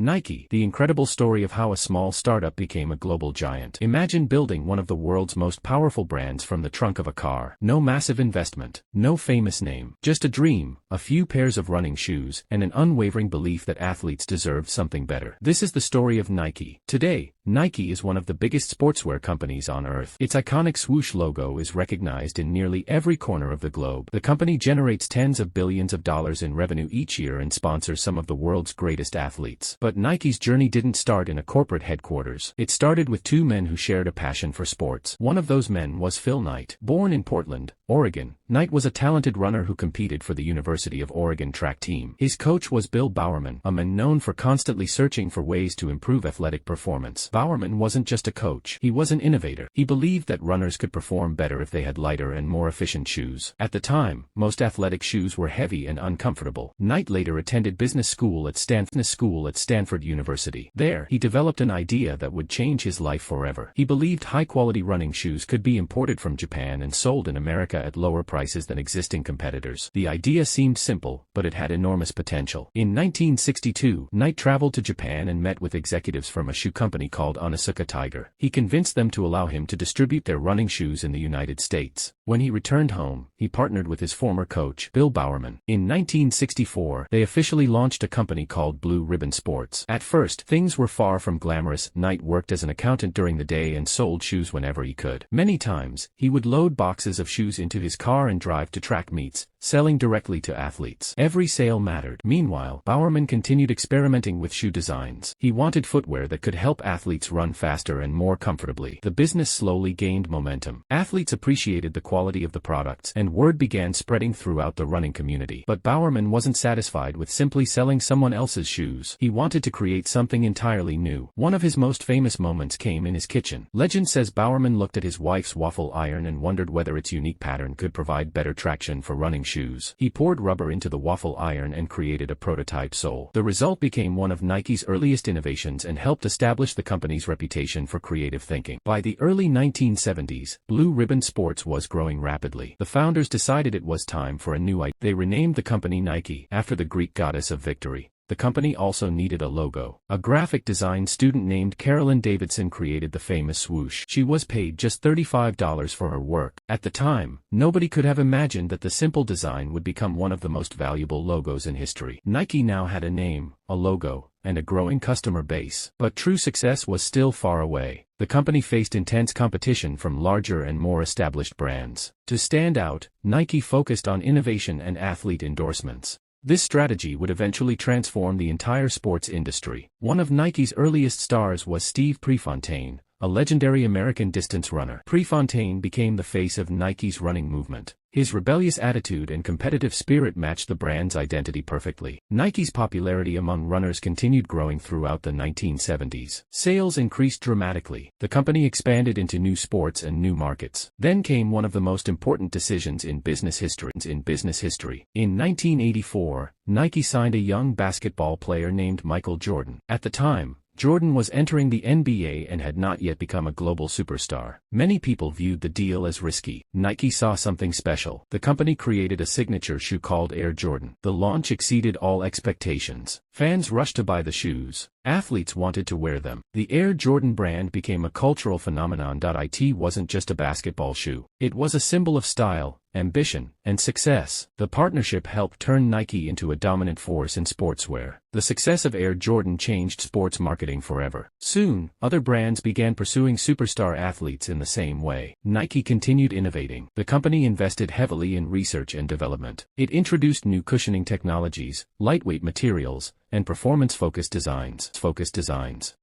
Nike, the incredible story of how a small startup became a global giant. Imagine building one of the world's most powerful brands from the trunk of a car. No massive investment, no famous name, just a dream, a few pairs of running shoes, and an unwavering belief that athletes deserve something better. This is the story of Nike. Today, Nike is one of the biggest sportswear companies on earth. Its iconic swoosh logo is recognized in nearly every corner of the globe. The company generates tens of billions of dollars in revenue each year and sponsors some of the world's greatest athletes. But Nike's journey didn't start in a corporate headquarters. It started with two men who shared a passion for sports. One of those men was Phil Knight. Born in Portland, Oregon, Knight was a talented runner who competed for the University of Oregon track team. His coach was Bill Bowerman, a man known for constantly searching for ways to improve athletic performance. Bowerman wasn't just a coach, he was an innovator. He believed that runners could perform better if they had lighter and more efficient shoes. At the time, most athletic shoes were heavy and uncomfortable. Knight later attended business school at Stanford University. There, he developed an idea that would change his life forever. He believed high-quality running shoes could be imported from Japan and sold in America at lower prices than existing competitors. The idea seemed simple, but it had enormous potential. In 1962, Knight traveled to Japan and met with executives from a shoe company called Onitsuka Tiger. He convinced them to allow him to distribute their running shoes in the United States. When he returned home, he partnered with his former coach, Bill Bowerman. In 1964, they officially launched a company called Blue Ribbon Sports. At first, things were far from glamorous. Knight worked as an accountant during the day and sold shoes whenever he could. Many times, he would load boxes of shoes into his car and drive to track meets, selling directly to athletes. Every sale mattered. Meanwhile, Bowerman continued experimenting with shoe designs. He wanted footwear that could help athletes run faster and more comfortably. The business slowly gained momentum. Athletes appreciated the quality of the products, and word began spreading throughout the running community. But Bowerman wasn't satisfied with simply selling someone else's shoes. He wanted to create something entirely new. One of his most famous moments came in his kitchen. Legend says Bowerman looked at his wife's waffle iron and wondered whether its unique pattern could provide better traction for running shoes. He poured rubber into the waffle iron and created a prototype sole. The result became one of Nike's earliest innovations and helped establish the company's reputation for creative thinking. By the early 1970s, Blue Ribbon Sports was growing rapidly. The founders decided it was time for a new idea. They renamed the company Nike after the Greek goddess of victory. The company also needed a logo. A graphic design student named Carolyn Davidson created the famous swoosh. She was paid just $35 for her work. At the time, nobody could have imagined that the simple design would become one of the most valuable logos in history. Nike now had a name, a logo, and a growing customer base. But true success was still far away. The company faced intense competition from larger and more established brands. To stand out, Nike focused on innovation and athlete endorsements. This strategy would eventually transform the entire sports industry. One of Nike's earliest stars was Steve Prefontaine, a legendary American distance runner. Prefontaine became the face of Nike's running movement. His rebellious attitude and competitive spirit matched the brand's identity perfectly. Nike's popularity among runners continued growing throughout the 1970s. Sales increased dramatically. The company expanded into new sports and new markets. Then came one of the most important decisions in business history. In 1984, Nike signed a young basketball player named Michael Jordan. At the time, Jordan was entering the NBA and had not yet become a global superstar. Many people viewed the deal as risky. Nike saw something special. The company created a signature shoe called Air Jordan. The launch exceeded all expectations. Fans rushed to buy the shoes. Athletes wanted to wear them. The Air Jordan brand became a cultural phenomenon. It wasn't just a basketball shoe. It was a symbol of style, ambition, and success. The partnership helped turn Nike into a dominant force in sportswear. The success of Air Jordan changed sports marketing forever. Soon, other brands began pursuing superstar athletes in the same way. Nike continued innovating. The company invested heavily in research and development. It introduced new cushioning technologies, lightweight materials, and performance-focused designs.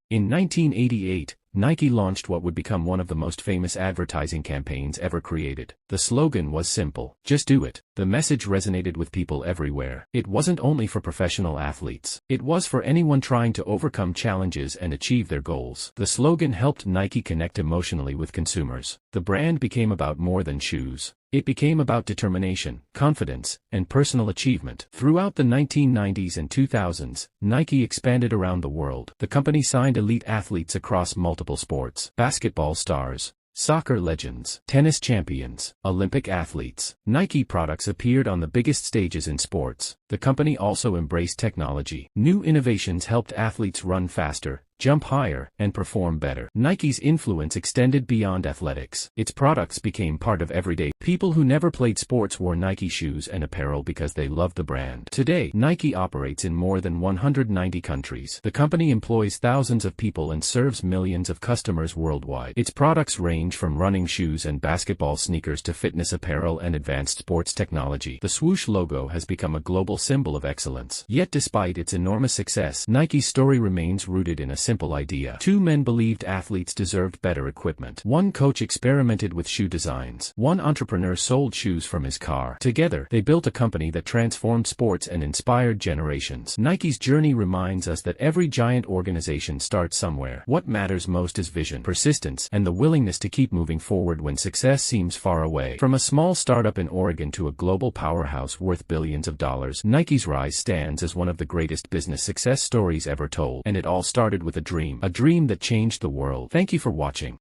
In 1988, Nike launched what would become one of the most famous advertising campaigns ever created. The slogan was simple: just do it. The message resonated with people everywhere. It wasn't only for professional athletes. It was for anyone trying to overcome challenges and achieve their goals. The slogan helped Nike connect emotionally with consumers. The brand became about more than shoes. It became about determination, confidence, and personal achievement. Throughout the 1990s and 2000s, Nike expanded around the world. The company signed elite athletes across multiple sports: basketball stars, soccer legends, tennis champions, Olympic athletes. Nike products appeared on the biggest stages in sports: The company also embraced technology. New innovations helped athletes run faster, jump higher, and perform better. Nike's influence extended beyond athletics. Its products became part of everyday. People who never played sports wore Nike shoes and apparel because they loved the brand. Today, Nike operates in more than 190 countries. The company employs thousands of people and serves millions of customers worldwide. Its products range from running shoes and basketball sneakers to fitness apparel and advanced sports technology. The Swoosh logo has become a global symbol of excellence. Yet despite its enormous success, Nike's story remains rooted in a simple idea. Two men believed athletes deserved better equipment. One coach experimented with shoe designs. One entrepreneur sold shoes from his car. Together, they built a company that transformed sports and inspired generations. Nike's journey reminds us that every giant organization starts somewhere. What matters most is vision, persistence, and the willingness to keep moving forward when success seems far away. From a small startup in Oregon to a global powerhouse worth billions of dollars, Nike's rise stands as one of the greatest business success stories ever told. And it all started with a dream that changed the world. Thank you for watching.